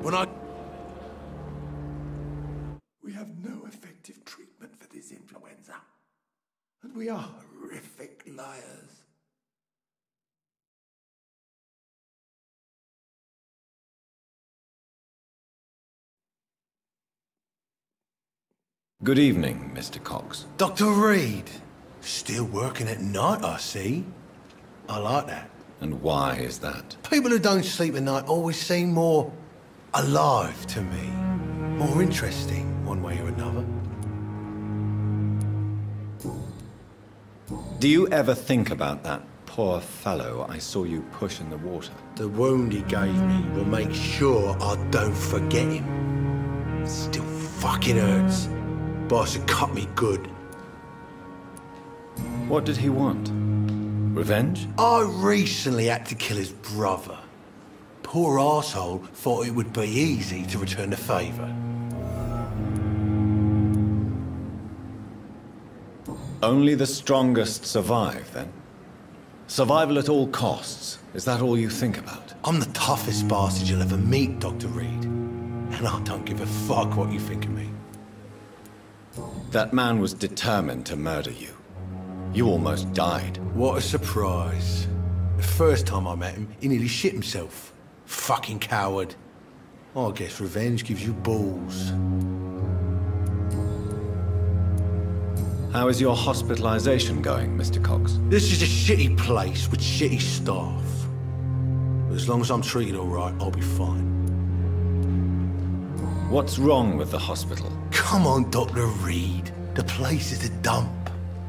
We have no effective treatment for this influenza. And we are horrific liars. Good evening, Mr. Cox. Dr. Reed. Still working at night, I see. I like that. And why is that? People who don't sleep at night always seem more alive to me. More interesting, one way or another. Do you ever think about that poor fellow I saw you push in the water? The wound he gave me will make sure I don't forget him. It still fucking hurts. Boss had cut me good. What did he want? Revenge? I recently had to kill his brother. Poor arsehole thought it would be easy to return the favour. Only the strongest survive, then? Survival at all costs. Is that all you think about? I'm the toughest bastard you'll ever meet, Dr. Reed. And I don't give a fuck what you think of me. That man was determined to murder you. You almost died. What a surprise. The first time I met him, he nearly shit himself. Fucking coward. I guess revenge gives you balls. How is your hospitalization going, Mr. Cox? This is a shitty place with shitty staff. But as long as I'm treated all right, I'll be fine. What's wrong with the hospital? Come on, Dr. Reed. The place is a dump.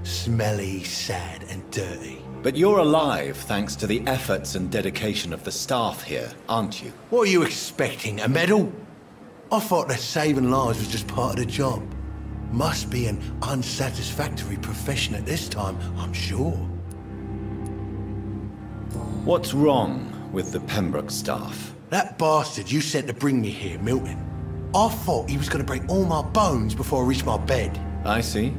Smelly, sad, and dirty. But you're alive thanks to the efforts and dedication of the staff here, aren't you? What are you expecting, a medal? I thought that saving lives was just part of the job. Must be an unsatisfactory profession at this time, I'm sure. What's wrong with the Pembroke staff? That bastard you sent to bring me here, Milton. I thought he was going to break all my bones before I reached my bed. I see.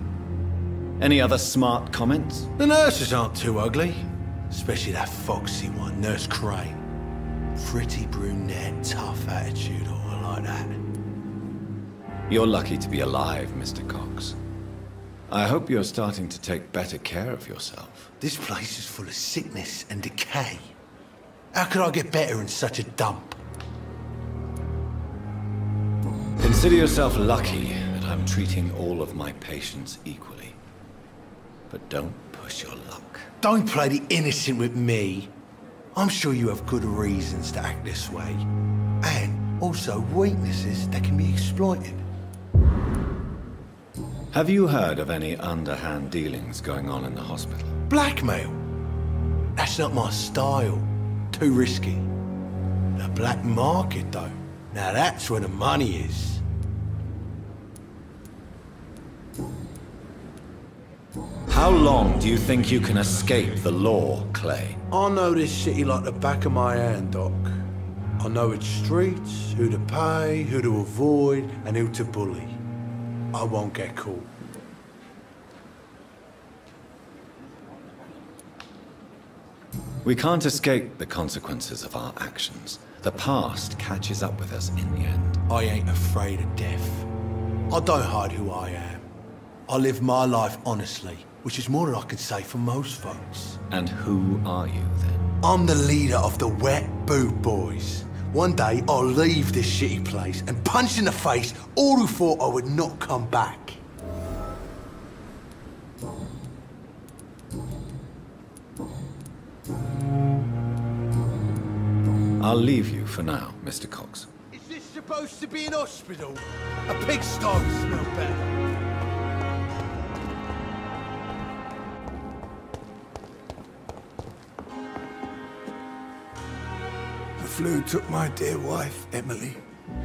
Any other smart comments? The nurses aren't too ugly. Especially that foxy one, Nurse Crane. Pretty brunette, tough attitude, oh, I like that. You're lucky to be alive, Mr. Cox. I hope you're starting to take better care of yourself. This place is full of sickness and decay. How could I get better in such a dump? Consider yourself lucky that I'm treating all of my patients equally. But don't push your luck. Don't play the innocent with me. I'm sure you have good reasons to act this way. And also weaknesses that can be exploited. Have you heard of any underhand dealings going on in the hospital? Blackmail? That's not my style. Too risky. The black market, though. Now that's where the money is. How long do you think you can escape the law, Clay? I know this city like the back of my hand, Doc. I know its streets, who to pay, who to avoid, and who to bully. I won't get caught. We can't escape the consequences of our actions. The past catches up with us in the end. I ain't afraid of death. I don't hide who I am. I live my life honestly, which is more than I can say for most folks. And who are you, then? I'm the leader of the Wet Boot Boys. One day, I'll leave this shitty place and punch in the face all who thought I would not come back. I'll leave you for now, Mr. Cox. Is this supposed to be an hospital? A pigsty would smell better. The flu took my dear wife, Emily.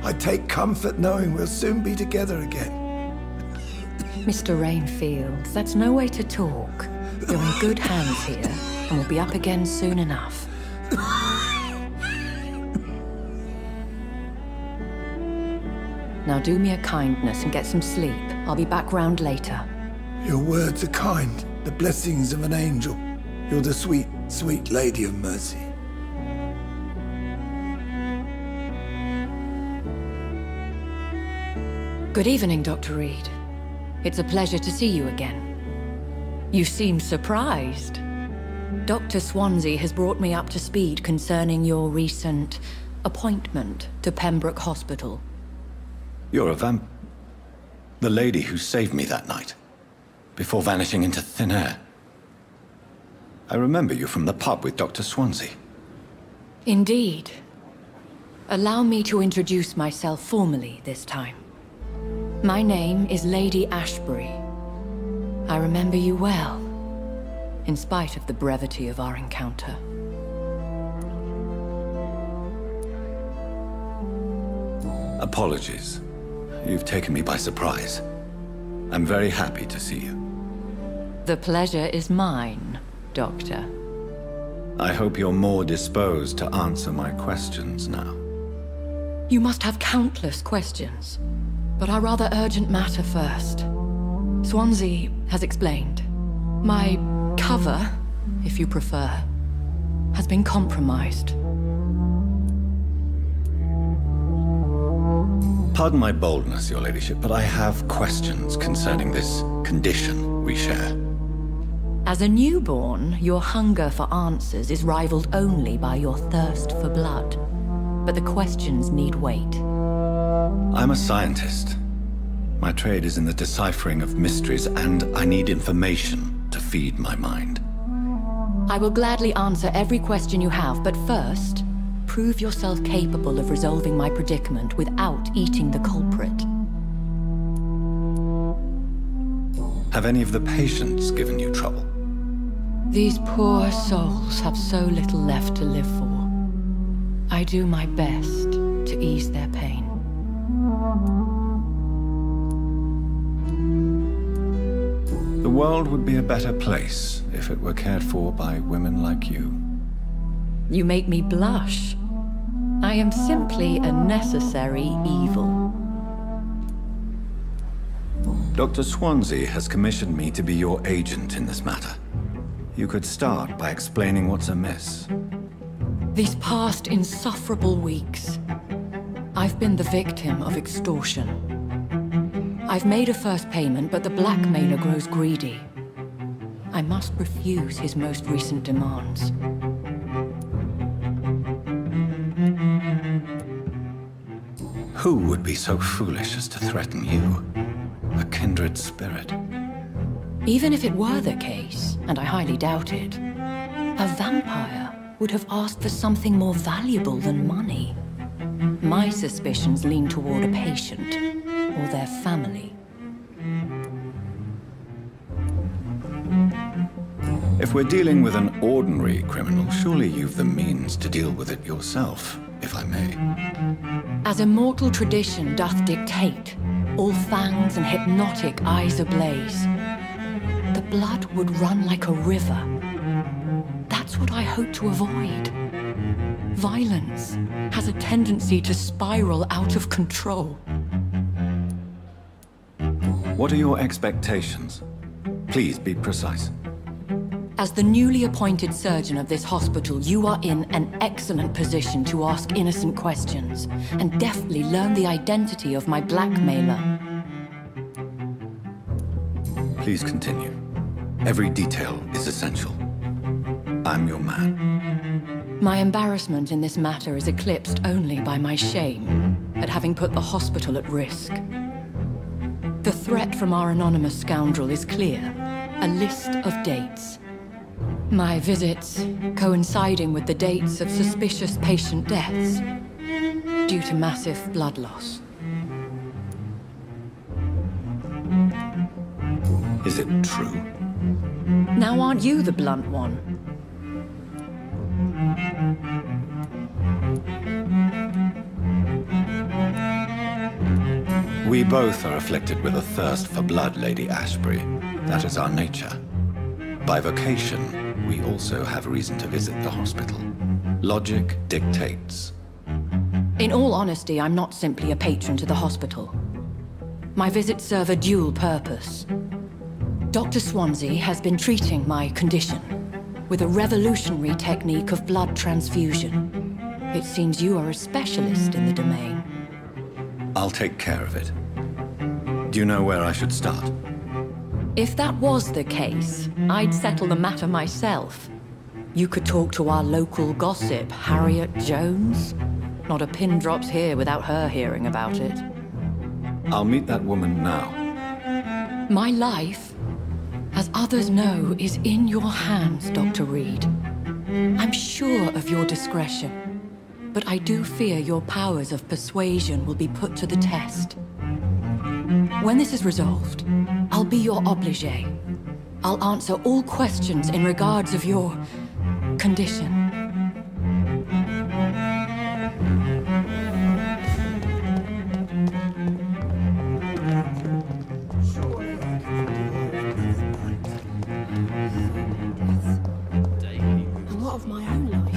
I take comfort knowing we'll soon be together again. Mr. Rainfield, that's no way to talk. You're in good hands here, and we'll be up again soon enough. Now do me a kindness and get some sleep. I'll be back round later. Your words are kind, the blessings of an angel. You're the sweet, sweet Lady of Mercy. Good evening, Dr. Reed. It's a pleasure to see you again. You seem surprised. Dr. Swansea has brought me up to speed concerning your recent appointment to Pembroke Hospital. You're a the lady who saved me that night, before vanishing into thin air. I remember you from the pub with Dr. Swansea. Indeed. Allow me to introduce myself formally this time. My name is Lady Ashbury. I remember you well, in spite of the brevity of our encounter. Apologies. You've taken me by surprise. I'm very happy to see you. The pleasure is mine, Doctor. I hope you're more disposed to answer my questions now. You must have countless questions, but our rather urgent matter first. Swansea has explained. My cover, if you prefer, has been compromised. Pardon my boldness, Your Ladyship, but I have questions concerning this condition we share. As a newborn, your hunger for answers is rivaled only by your thirst for blood. But the questions need wait. I'm a scientist. My trade is in the deciphering of mysteries, and I need information to feed my mind. I will gladly answer every question you have, but first, prove yourself capable of resolving my predicament without eating the culprit. Have any of the patients given you trouble? These poor souls have so little left to live for. I do my best to ease their pain. The world would be a better place if it were cared for by women like you. You make me blush. I am simply a necessary evil. Dr. Swansea has commissioned me to be your agent in this matter. You could start by explaining what's amiss. These past insufferable weeks, I've been the victim of extortion. I've made a first payment, but the blackmailer grows greedy. I must refuse his most recent demands. Who would be so foolish as to threaten you? A kindred spirit. Even if it were the case, and I highly doubt it, a vampire would have asked for something more valuable than money. My suspicions lean toward a patient, or their family. If we're dealing with an ordinary criminal, surely you've the means to deal with it yourself, if I may. As immortal tradition doth dictate, all fangs and hypnotic eyes ablaze, the blood would run like a river. That's what I hope to avoid. Violence has a tendency to spiral out of control. What are your expectations? Please be precise. As the newly appointed surgeon of this hospital, you are in an excellent position to ask innocent questions and deftly learn the identity of my blackmailer. Please continue. Every detail is essential. I'm your man. My embarrassment in this matter is eclipsed only by my shame at having put the hospital at risk. The threat from our anonymous scoundrel is clear. A list of dates. My visits coinciding with the dates of suspicious patient deaths due to massive blood loss. Is it true? Now aren't you the blunt one? We both are afflicted with a thirst for blood, Lady Ashbury. That is our nature. By vocation, we also have reason to visit the hospital. Logic dictates. In all honesty, I'm not simply a patron to the hospital. My visits serve a dual purpose. Dr. Swansea has been treating my condition with a revolutionary technique of blood transfusion. It seems you are a specialist in the domain. I'll take care of it. Do you know where I should start? If that was the case, I'd settle the matter myself. You could talk to our local gossip, Harriet Jones. Not a pin drops here without her hearing about it. I'll meet that woman now. My life, as others know, is in your hands, Dr. Reed. I'm sure of your discretion, but I do fear your powers of persuasion will be put to the test. When this is resolved, I'll be your obligé. I'll answer all questions in regards of your condition. And what of my own life?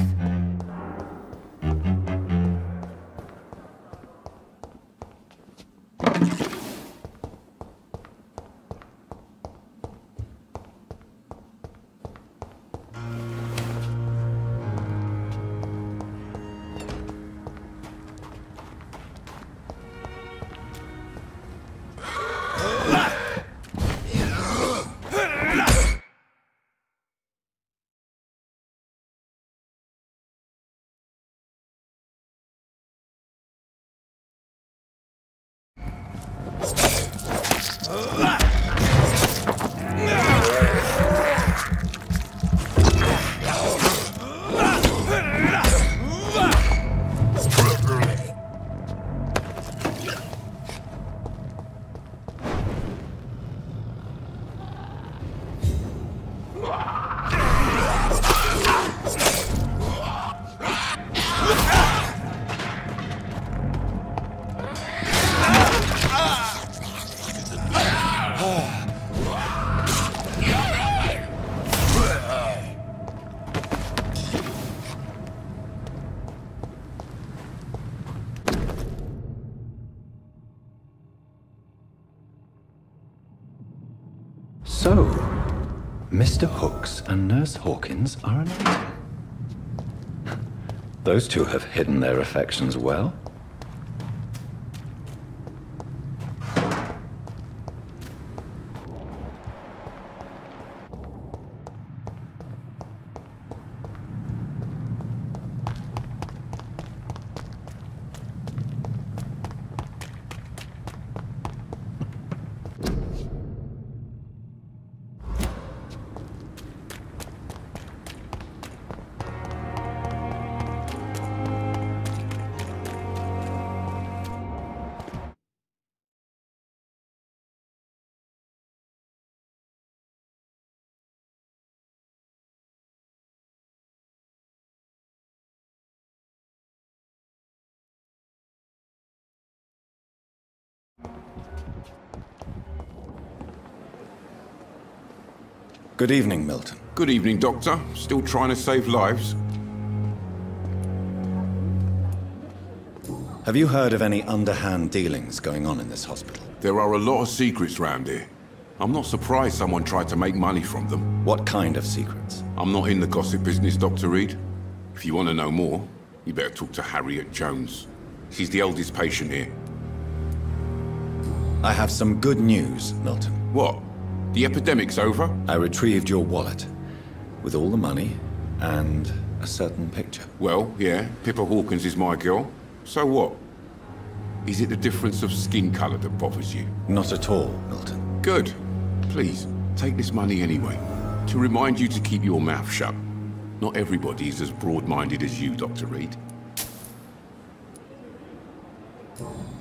So, Mr. Hooks and Nurse Hawkins are an item. Those two have hidden their affections well. Good evening, Milton. Good evening, Doctor. Still trying to save lives? Have you heard of any underhand dealings going on in this hospital? There are a lot of secrets round here. I'm not surprised someone tried to make money from them. What kind of secrets? I'm not in the gossip business, Dr. Reed. If you want to know more, you better talk to Harriet Jones. She's the eldest patient here. I have some good news, Milton. What? The epidemic's over? I retrieved your wallet, with all the money, and a certain picture. Well, yeah, Pippa Hawkins is my girl. So what? Is it the difference of skin colour that bothers you? Not at all, Milton. Good. Please, take this money anyway. To remind you to keep your mouth shut. Not everybody is as broad-minded as you, Dr. Reed.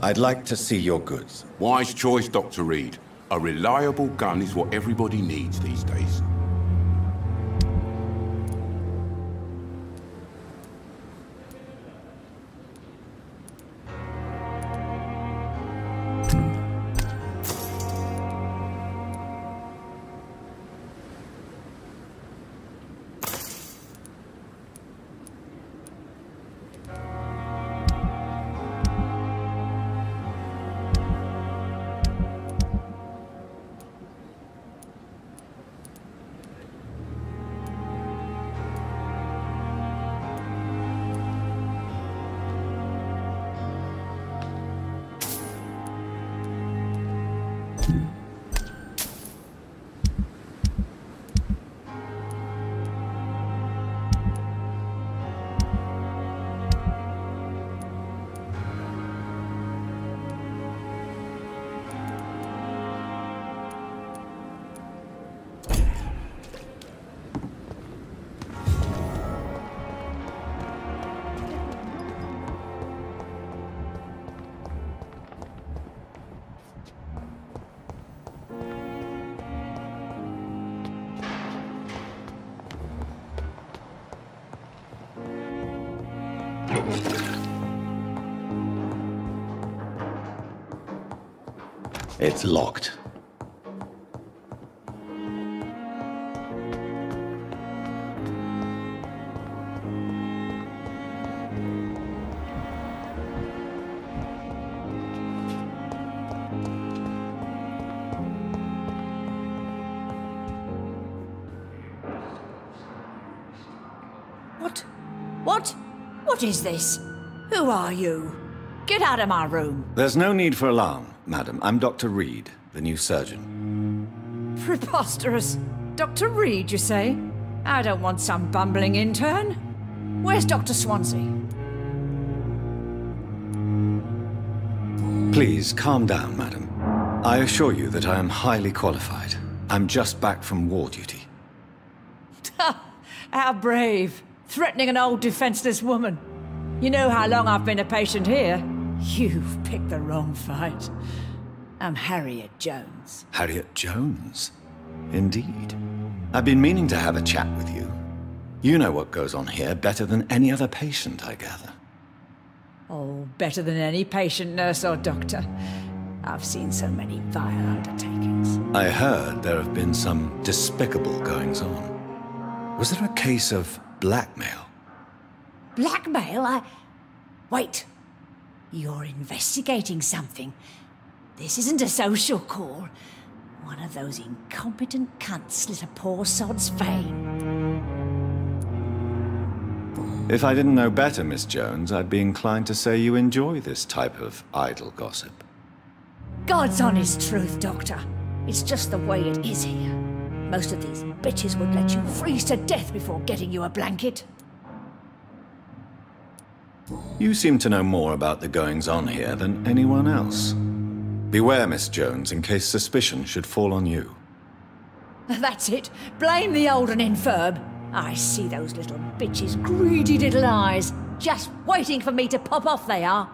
I'd like to see your goods. Wise choice, Dr. Reed. A reliable gun is what everybody needs these days. It's locked. What is this? Who are you? Get out of my room. There's no need for alarm, madam. I'm Dr. Reed, the new surgeon. Preposterous. Dr. Reed, you say? I don't want some bumbling intern. Where's Dr. Swansea? Please, calm down, madam. I assure you that I am highly qualified. I'm just back from war duty. How brave. Threatening an old defenseless woman. You know how long I've been a patient here? You've picked the wrong fight. I'm Harriet Jones. Harriet Jones? Indeed. I've been meaning to have a chat with you. You know what goes on here better than any other patient, I gather. Oh, better than any patient, nurse or doctor. I've seen so many vile undertakings. I heard there have been some despicable goings-on. Was there a case of blackmail? Blackmail? Wait. You're investigating something. This isn't a social call. One of those incompetent cunts slit a poor sod's vein. If I didn't know better, Miss Jones, I'd be inclined to say you enjoy this type of idle gossip. God's honest truth, Doctor. It's just the way it is here. Most of these bitches would let you freeze to death before getting you a blanket. You seem to know more about the goings-on here than anyone else. Beware, Miss Jones, in case suspicion should fall on you. That's it. Blame the old and infirm. I see those little bitches' greedy little eyes. Just waiting for me to pop off they are.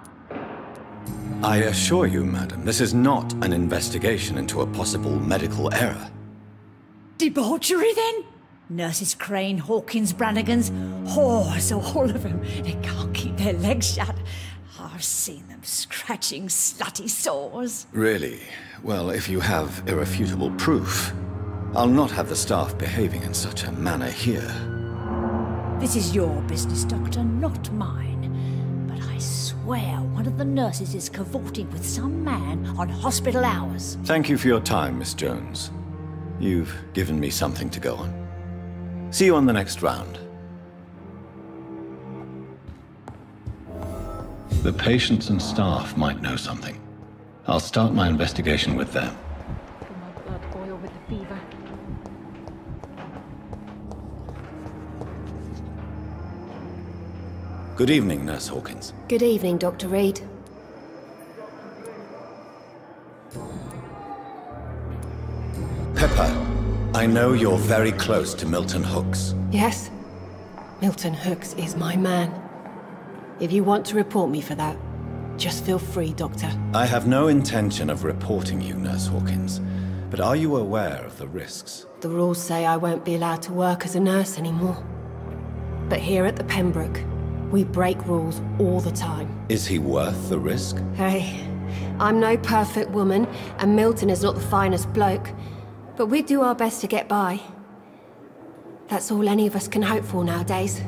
I assure you, madam, this is not an investigation into a possible medical error. Debauchery, then? Nurses Crane, Hawkins, Brannigans, whores, all of them. They can't keep their legs shut. I've seen them scratching slutty sores. Really? Well, if you have irrefutable proof, I'll not have the staff behaving in such a manner here. This is your business, Doctor, not mine. But I swear one of the nurses is cavorting with some man on hospital hours. Thank you for your time, Miss Jones. You've given me something to go on. See you on the next round. The patients and staff might know something. I'll start my investigation with them. My blood boil with the fever. Good evening, Nurse Hawkins. Good evening, Dr. Reed. Pepper, I know you're very close to Milton Hooks. Yes? Milton Hooks is my man. If you want to report me for that, just feel free, Doctor. I have no intention of reporting you, Nurse Hawkins, but are you aware of the risks? The rules say I won't be allowed to work as a nurse anymore. But here at the Pembroke, we break rules all the time. Is he worth the risk? Hey, I'm no perfect woman, and Milton is not the finest bloke, but we do our best to get by. That's all any of us can hope for nowadays.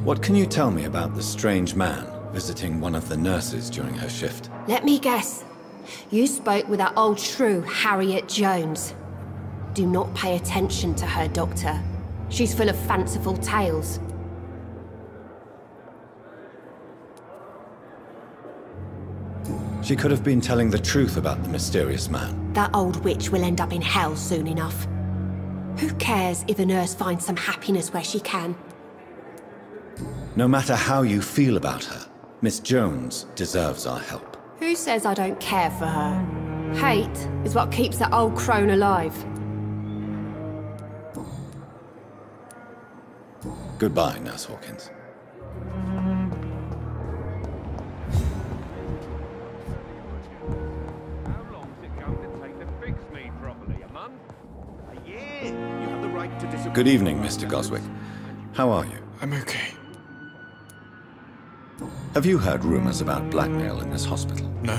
What can you tell me about the strange man visiting one of the nurses during her shift? Let me guess. You spoke with that old shrew, Harriet Jones. Do not pay attention to her, Doctor. She's full of fanciful tales. She could have been telling the truth about the mysterious man. That old witch will end up in hell soon enough. Who cares if a nurse finds some happiness where she can? No matter how you feel about her, Miss Jones deserves our help. Who says I don't care for her? Hate is what keeps that old crone alive. Goodbye, Nurse Hawkins. How long's it going to take to fix me properly? A month? A year? You have the Good evening, Mr. Goswick. How are you? I'm okay. Have you heard rumors about blackmail in this hospital? No?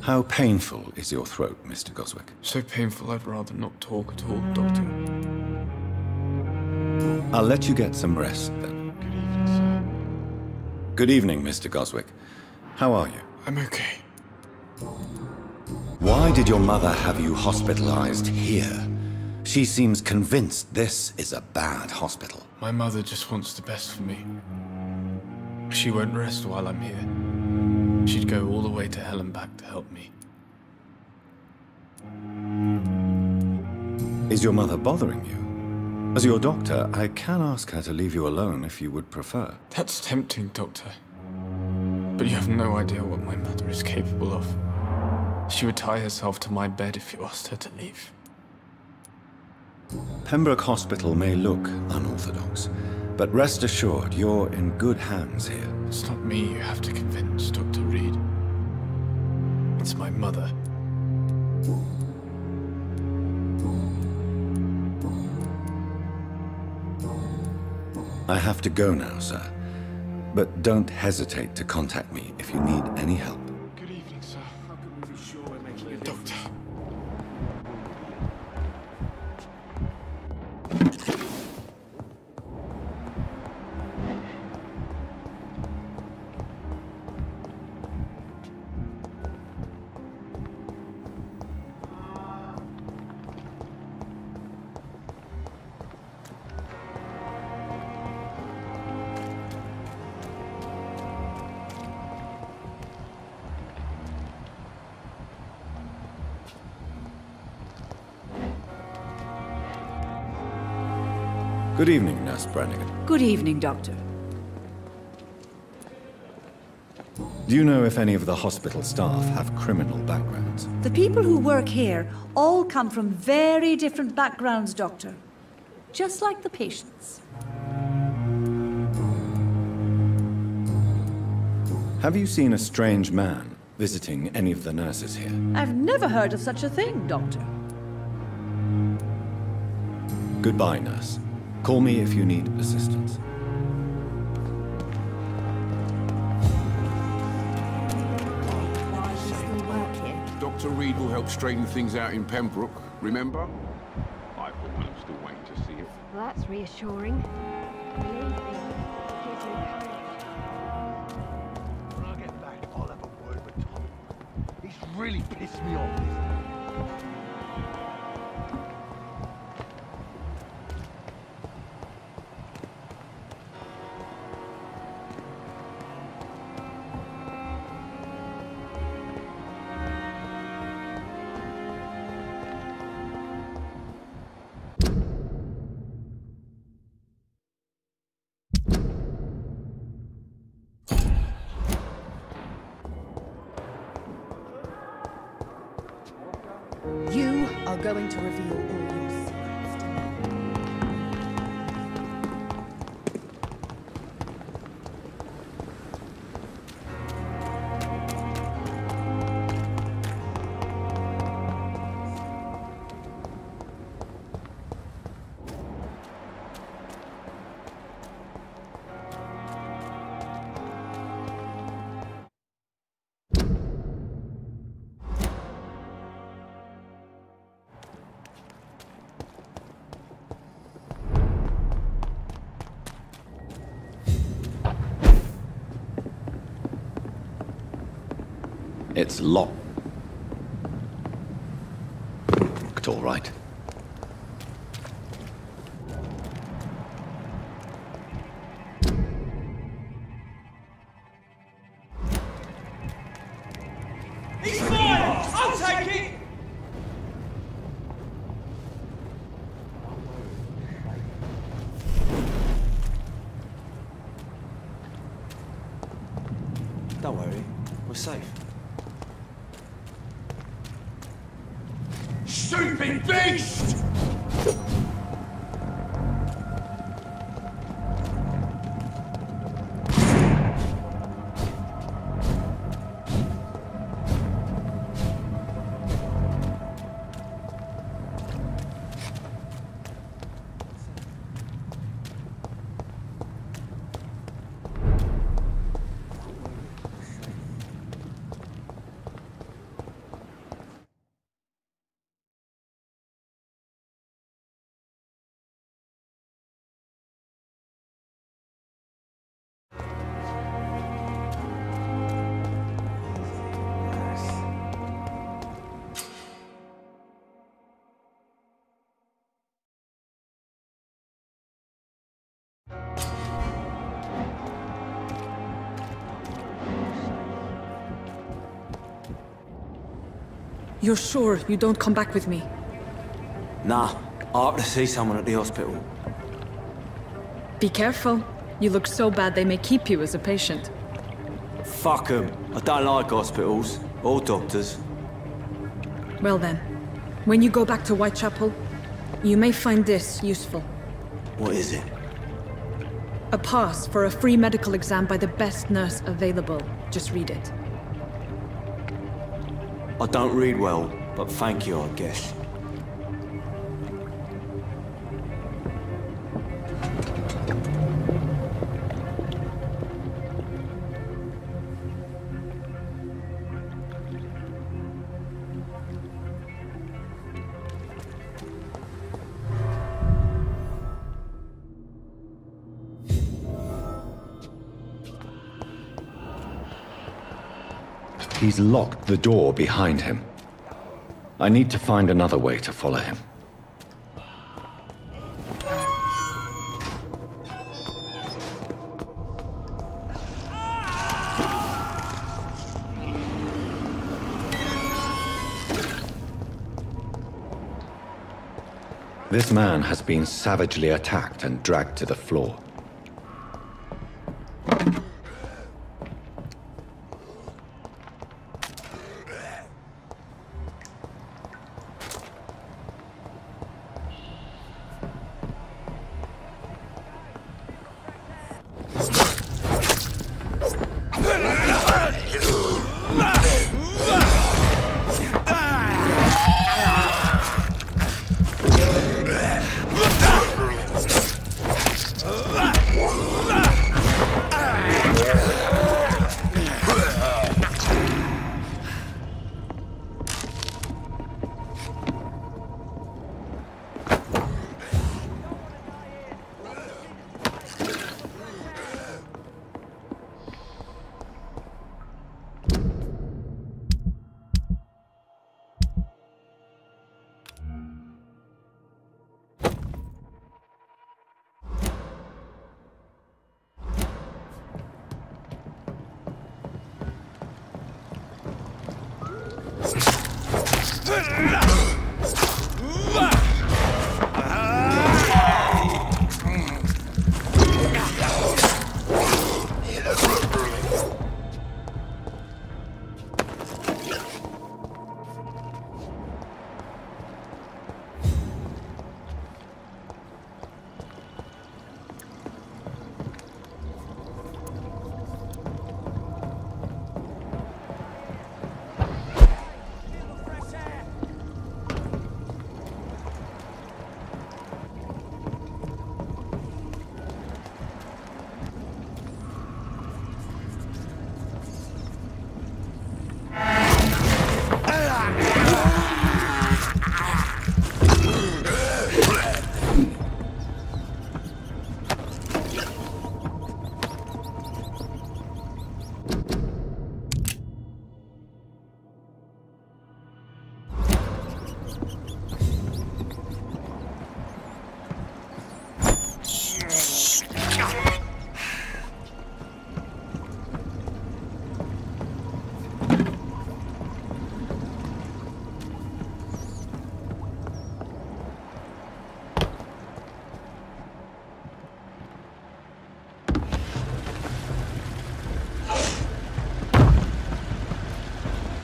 How painful is your throat, Mr. Goswick? So painful I'd rather not talk at all, Doctor. I'll let you get some rest, then. Good evening, sir. Good evening, Mr. Goswick. How are you? I'm okay. Why did your mother have you hospitalized here? She seems convinced this is a bad hospital. My mother just wants the best for me. She won't rest while I'm here. She'd go all the way to hell and back to help me. Is your mother bothering you? As your doctor, I can ask her to leave you alone if you would prefer. That's tempting, Doctor. But you have no idea what my mother is capable of. She would tie herself to my bed if you asked her to leave. Pembroke Hospital may look unorthodox, but rest assured you're in good hands here. It's not me you have to convince, Dr. Reed. It's my mother. I have to go now, sir. But don't hesitate to contact me if you need any help. Good evening, sir. How can we be sure we're making a doctor? Good evening, Nurse Brannigan. Good evening, Doctor. Do you know if any of the hospital staff have criminal backgrounds? The people who work here all come from very different backgrounds, Doctor. Just like the patients. Have you seen a strange man visiting any of the nurses here? I've never heard of such a thing, Doctor. Goodbye, nurse. Call me if you need assistance. Dr. Reed will help straighten things out in Pembroke, remember? I, for one, am still waiting to see it. Well, that's reassuring. Believe me, it gives me courage. When I get back, I'll have a word with Tom. He's really pissed me off. You are going to reveal all your secrets to me. It's locked. All right. He's mine! I'll take it! Don't worry, we're safe. Stupid beast! You're sure you don't come back with me? Nah, I have to see someone at the hospital. Be careful. You look so bad they may keep you as a patient. Fuck 'em. I don't like hospitals. Or doctors. Well then, when you go back to Whitechapel, you may find this useful. What is it? A pass for a free medical exam by the best nurse available. Just read it. I don't read well, but thank you, I guess. He's locked the door behind him. I need to find another way to follow him. This man has been savagely attacked and dragged to the floor.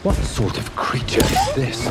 What sort of creature is this?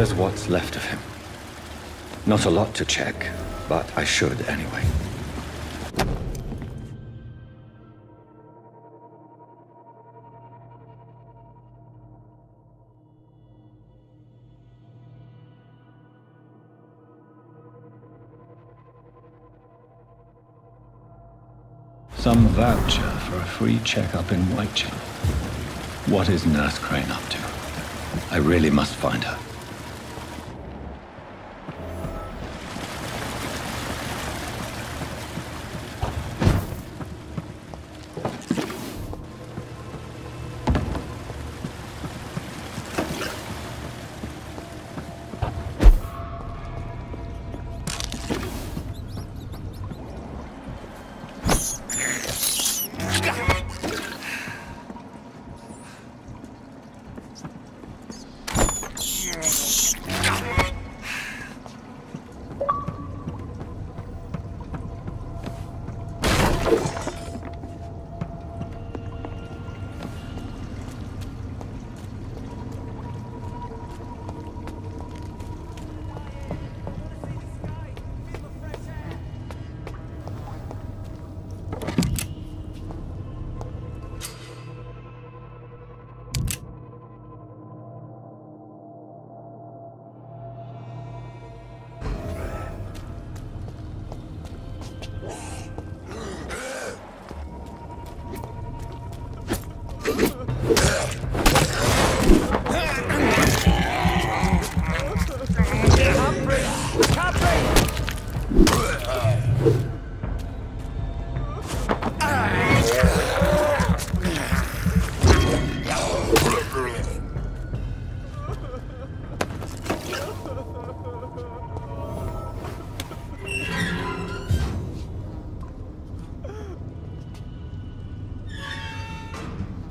There's what's left of him. Not a lot to check, but I should anyway. Some voucher for a free checkup in Whitechapel. What is Nurse Crane up to? I really must find her.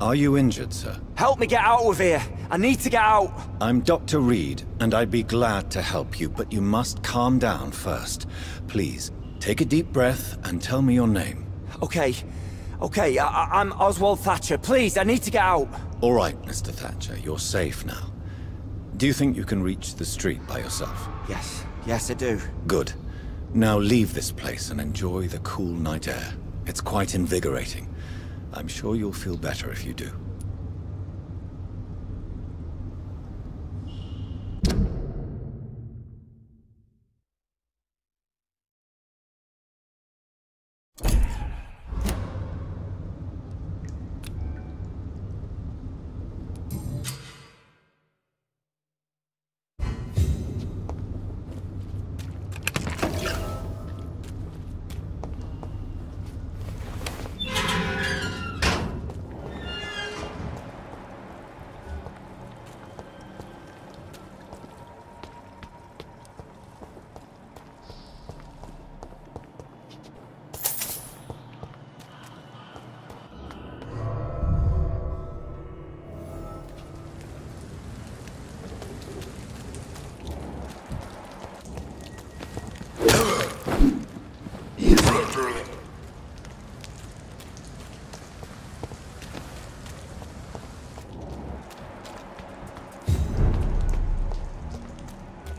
Are you injured, sir? Help me get out of here! I need to get out! I'm Dr. Reed, and I'd be glad to help you, but you must calm down first. Please, take a deep breath and tell me your name. Okay. I'm Oswald Thatcher. Please, I need to get out! All right, Mr. Thatcher, you're safe now. Do you think you can reach the street by yourself? Yes, I do. Good. Now leave this place and enjoy the cool night air. It's quite invigorating. I'm sure you'll feel better if you do.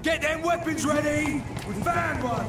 Get them weapons ready! We found one!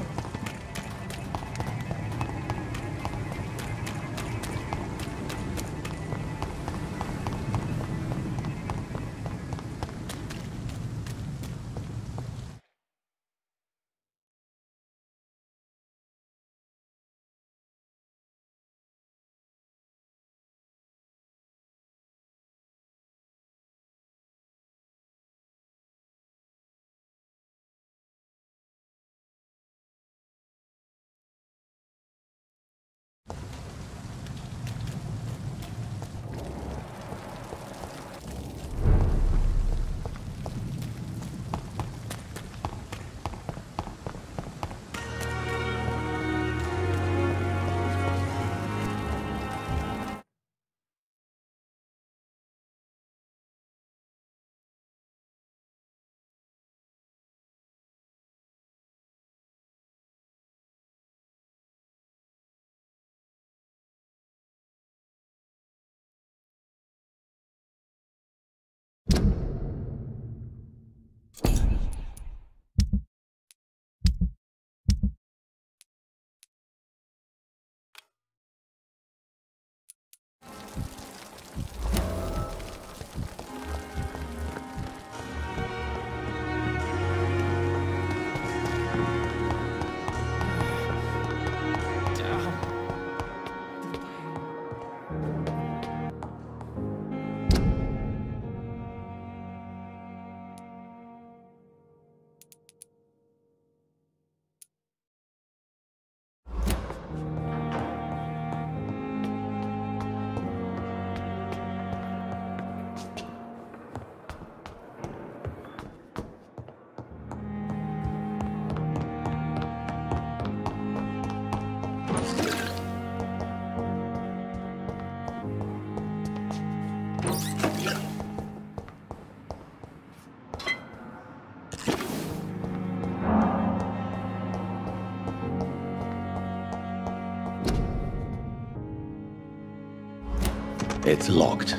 It's locked.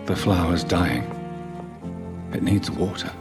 The flower's dying. It needs water.